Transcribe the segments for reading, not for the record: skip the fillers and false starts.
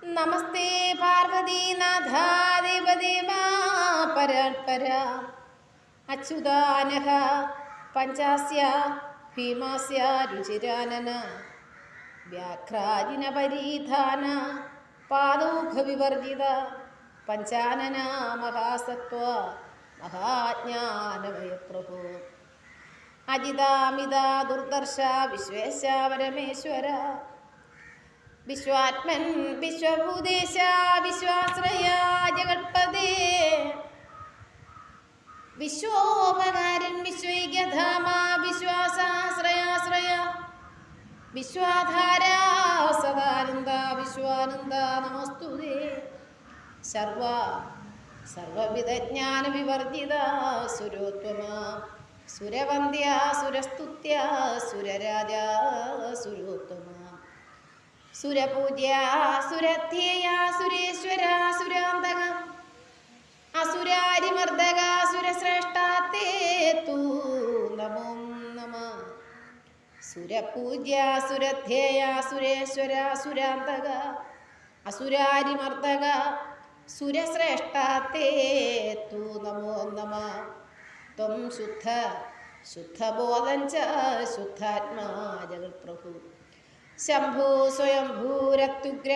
നമസ്തേ പാർവതീനാഥാധിപതിമാ പരാത്പര അച്യുതാനഹ പഞ്ചാസ്യ ഭീമാസ്യ രുചിരാനന വ്യാഘ്രാജിന പരീധാന പാദൗഘവിവർജിത പഞ്ചാനന മഹാസത്വ മഹാജ്ഞാനമയ പ്രഭു അജിതാമിത ദുർദർശ വിശ്വേശ പരമേശ്വര വിശ്വാത്മൻ വിശ്വഭൂദേശ വിശ്വാശ്രയ ജഗത്പദേ വിശ്വോപകാരൻ വിശ്വൈക്യധാമ വിശ്വാസാശ്രയാശ്രയ വിശ്വാധാര സദാനന്ദ വിശ്വാനന്ദ നമസ്തുതേ സർവവിധജ്ഞാന വിവർജിത സുരോത്വമ സുരവന്ദ്യ സുരസ്തുത്യ സുരരാജ സുരോത്വമ സുരപൂജ്യ സുരധ്യേയ സുരേശ്വര സുരാന്തക അസുരാരിമർദ്ദക സുരശ്രേഷ്ഠാത്തേ തൂ നമോ നമഃ സുരപൂജ്യ സുരധ്യേയ സുരേശ്വര സുരാന്തക അസുരാരിമർദ്ദക സുരശ്രേഷ്ഠാത്തേ തൂ നമോ നമഃ ത്വം ശുദ്ധബോധം ച ശുദ്ധാത്മാ ജഗത്പ്രഭു ശംഭൂ സ്വയംഭൂരത്യുഗ്ര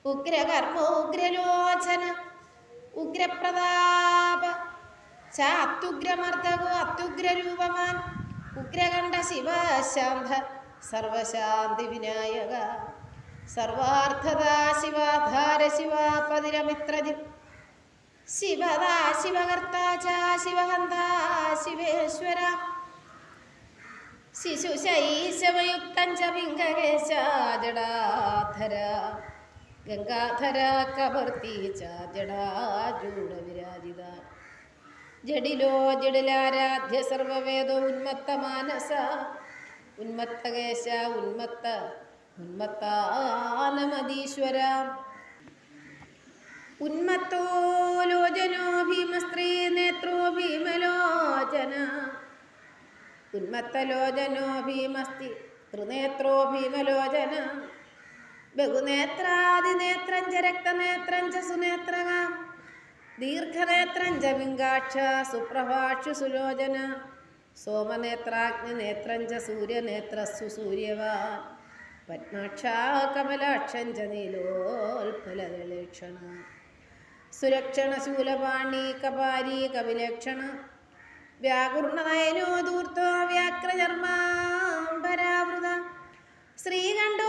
ഉഗ്രകർമ്മ ഉഗ്രലോചന ഉഗ്രപ്രതാപ ചാത്യുഗ്രമർദ്ദകോ അത്യുഗ്രരൂപമാൻ ഉഗ്രകണ്ഠ ശിവശാന്ത സർവശാന്തി വിനായക സർവാർത്ഥദ ശിവാധാര ശിവാപതിരമിത്രജി ശിവദാ ശിവകർത്താ ച ശിവഹന്ത ശിവേശ്വര ശിശുശൈശവയുക്തം ച പിംഗകേശ ജടാധര ഗംഗാധര കവർത്തി ച ജടാജൂഢവിരാജിത ജഡിലോ ജഡിലാരാധ്യ സർവവേദോ ഉന്മത്തമാനസ ഉന്മത്തകേശ ഉന്മത്താനമദീശ്വര ഉന്മത്തോ ലോചനോ ഭീമസ്ത്രീ നേത്രോ ഭീമലോചന ഉന്മത്തലോചനോ ഭീമസ്തി ത്രിനേത്രോ ഭീമലോചന ബഹുനേത്രാതിനേത്രം ച രക്തനേത്രം ച സുനേത്രക ദീർഘനേത്രം ച പിംഗാക്ഷ സുപ്രഭാക്ഷു സുലോചന സോമനേത്രാഗ്നിനേത്രം ച സൂര്യനേത്രസ്സു സൂര്യവാൻ പത്മാക്ഷ കമലാക്ഷം ച നീലോൽഫലദളേക്ഷണ സുരക്ഷണ ശൂലപാണി കപാലി കവിലക്ഷണ വ്യാകുർണനയനോ ധൂർത്തോ വ്യാക്രചർമാംബരാവൃത ശ്രീകണ്ഠോ